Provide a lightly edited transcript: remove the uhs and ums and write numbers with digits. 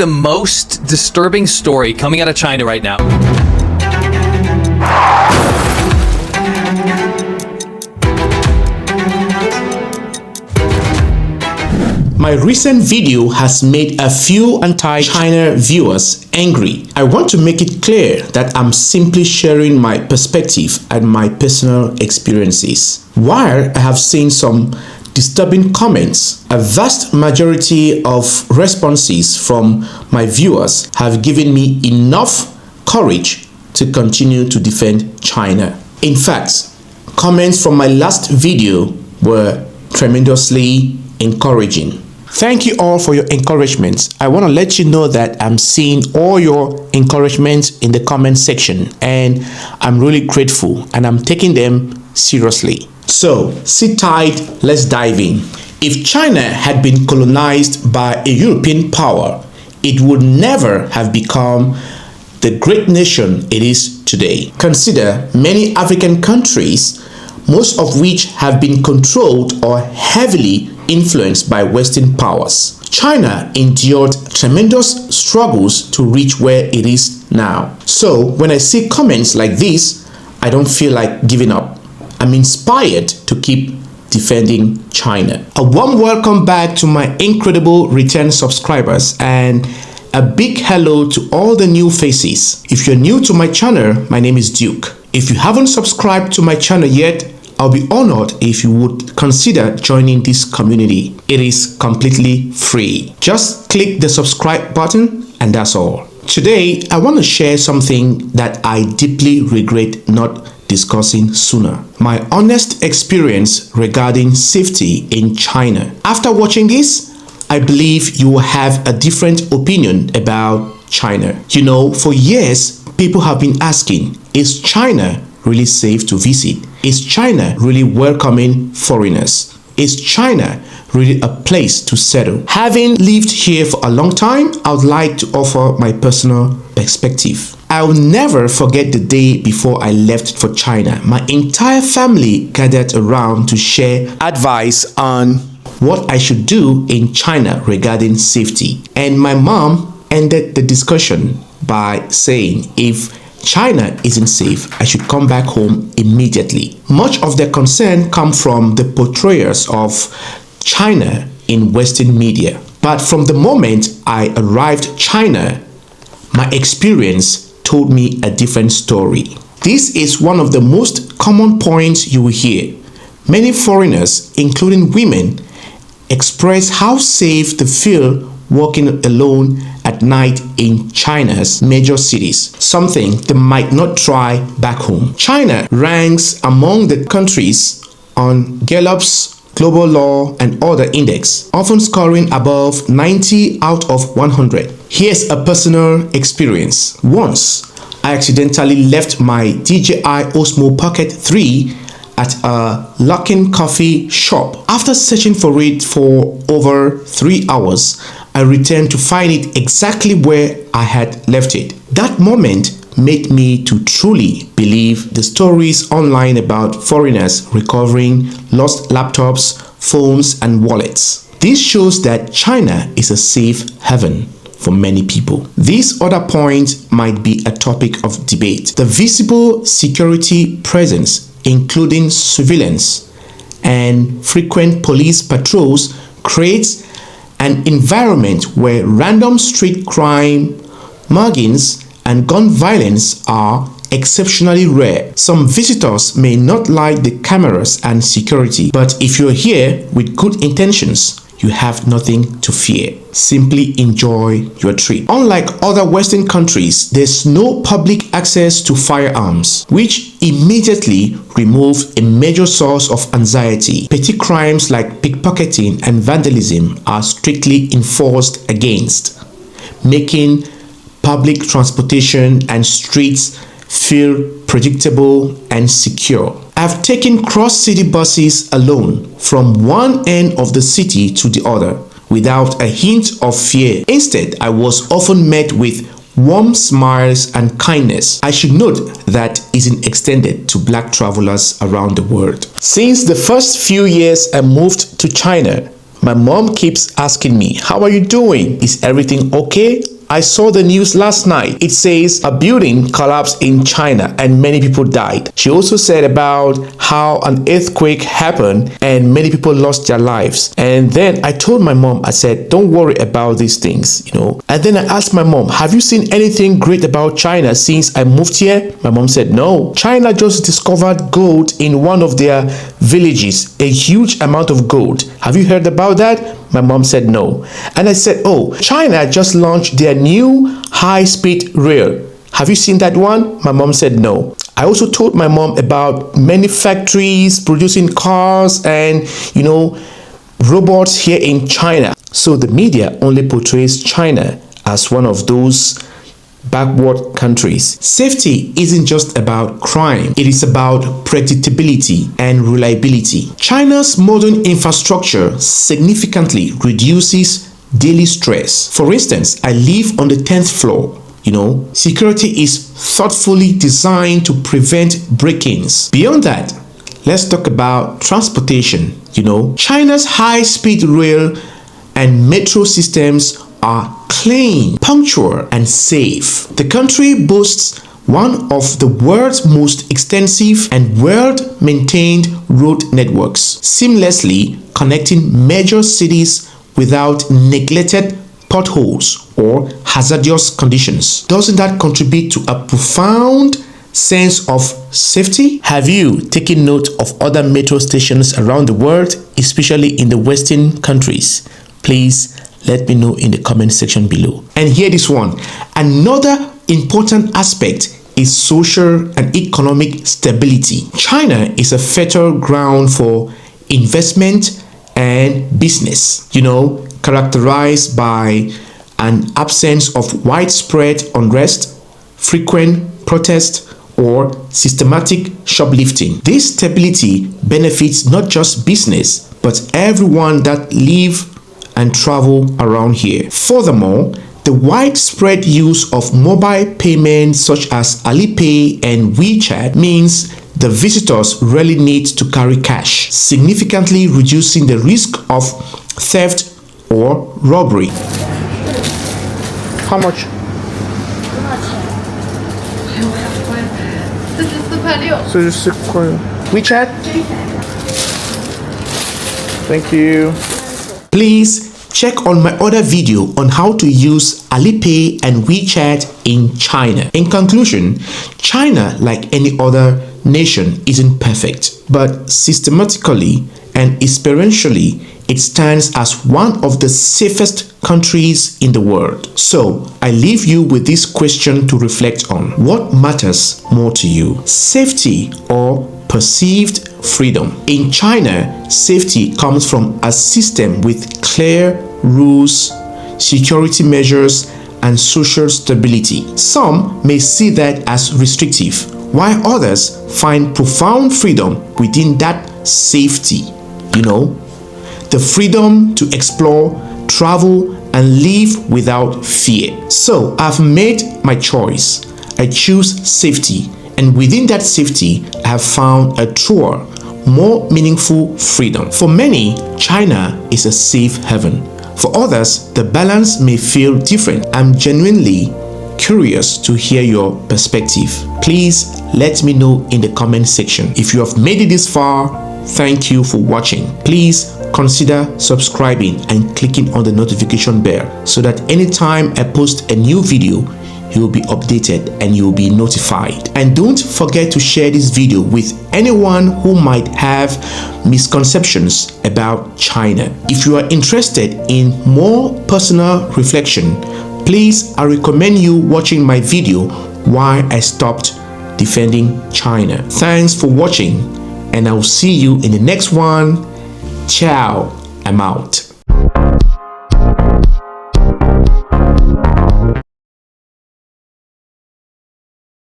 The most disturbing story coming out of China right now. My recent video has made a few anti-China viewers angry. I want to make it clear that I'm simply sharing my perspective and my personal experiences. While I have seen some disturbing comments, a vast majority of responses from my viewers have given me enough courage to continue to defend China. In fact, comments from my last video were tremendously encouraging. Thank you all for your encouragement. I want to let you know that I'm seeing all your encouragement in the comment section, and I'm really grateful and I'm taking them seriously. So sit tight, let's dive in. If China had been colonized by a European power, it would never have become the great nation it is today. Consider many African countries, most of which have been controlled or heavily influenced by Western powers. China endured tremendous struggles to reach where it is now. So when I see comments like this, I don't feel like giving up. I'm inspired to keep defending China. A warm welcome back to my incredible return subscribers, and a big hello to all the new faces. If you're new to my channel, my name is Duke. If you haven't subscribed to my channel yet, I'll be honored if you would consider joining this community. It is completely free. Just click the subscribe button and that's all. Today, I want to share something that I deeply regret not discussing sooner. My honest experience regarding safety in China. After watching this, I believe you will have a different opinion about China. You know, for years, people have been asking, is China really safe to visit? Is China really welcoming foreigners? Is China really a place to settle? Having lived here for a long time, I would like to offer my personal perspective. I will never forget the day before I left for China. My entire family gathered around to share advice on what I should do in China regarding safety. And my mom ended the discussion by saying, if China isn't safe, I should come back home immediately. Much of their concern comes from the portrayals of China in Western media. But from the moment I arrived China, my experience told me a different story. This is one of the most common points you will hear. Many foreigners, including women, express how safe they feel walking alone at night in China's major cities, something they might not try back home. China ranks among the countries on Gallup's Global Law and Order Index, often scoring above 90 out of 100. Here's a personal experience. Once, I accidentally left my DJI Osmo Pocket 3 at a Luckin coffee shop. After searching for it for over 3 hours, I returned to find it exactly where I had left it. That moment made me to truly believe the stories online about foreigners recovering lost laptops, phones, and wallets. This shows that China is a safe haven for many people. This other point might be a topic of debate. The visible security presence, including surveillance and frequent police patrols, creates an environment where random street crime, muggings, and gun violence are exceptionally rare. Some visitors may not like the cameras and security, but if you're here with good intentions, you have nothing to fear. Simply enjoy your trip. Unlike other Western countries, there's no public access to firearms, which immediately removes a major source of anxiety. Petty crimes like pickpocketing and vandalism are strictly enforced against, making public transportation and streets feel predictable and secure. I've taken cross-city buses alone from one end of the city to the other without a hint of fear. Instead, I was often met with warm smiles and kindness. I should note that isn't extended to black travelers around the world. Since the first few years I moved to China, My mom keeps asking me, how are you doing? Is everything okay? I saw the news last night. It says a building collapsed in China and many people died. She also said about how an earthquake happened and many people lost their lives. And then I told my mom, I said, don't worry about these things, And then I asked my mom, have you seen anything great about China since I moved here? My mom said, no. China just discovered gold in one of their villages, a huge amount of gold. Have you heard about that? My mom said no. And I said, oh, China just launched their new high-speed rail. Have you seen that one? My mom said no. I also told my mom about many factories producing cars and, robots here in China. So the media only portrays China as one of those backward countries. Safety isn't just about crime, it is about predictability and reliability. China's modern infrastructure significantly reduces daily stress. For instance, I live on the 10th floor. Security is thoughtfully designed to prevent break-ins. Beyond that, let's talk about transportation. China's high-speed rail and metro systems are clean, punctual, and safe. The country boasts one of the world's most extensive and well-maintained road networks, seamlessly connecting major cities without neglected potholes or hazardous conditions. Doesn't that contribute to a profound sense of safety? Have you taken note of other metro stations around the world, especially in the Western countries? Please let me know in the comment section below. And hear this one. Another important aspect is social and economic stability. China is a fertile ground for investment and business, characterized by an absence of widespread unrest, frequent protest, or systematic shoplifting. This stability benefits not just business, but everyone that live and travel around here. Furthermore, the widespread use of mobile payments such as Alipay and WeChat means the visitors rarely need to carry cash, significantly reducing the risk of theft or robbery. How much? WeChat? Thank you. Please check on my other video on how to use Alipay and WeChat in China. In conclusion, China, like any other nation, isn't perfect, but systematically and experientially, it stands as one of the safest countries in the world. So, I leave you with this question to reflect on. What matters more to you? Safety or perceived freedom? In China, safety comes from a system with clear rules, security measures, and social stability. Some may see that as restrictive, while others find profound freedom within that safety. The freedom to explore, travel, and live without fear. So, I've made my choice. I choose safety, and within that safety, I have found a truer, more meaningful freedom. For many, China is a safe haven. For others, the balance may feel different. I'm genuinely curious to hear your perspective. Please let me know in the comment section. If you have made it this far, thank you for watching. Please consider subscribing and clicking on the notification bell so that anytime I post a new video, you will be updated and you will be notified. And don't forget to share this video with anyone who might have misconceptions about China. If you are interested in more personal reflection, please, I recommend you watching my video Why I Stopped Defending China. Thanks for watching, and I will see you in the next one. Ciao, I'm out.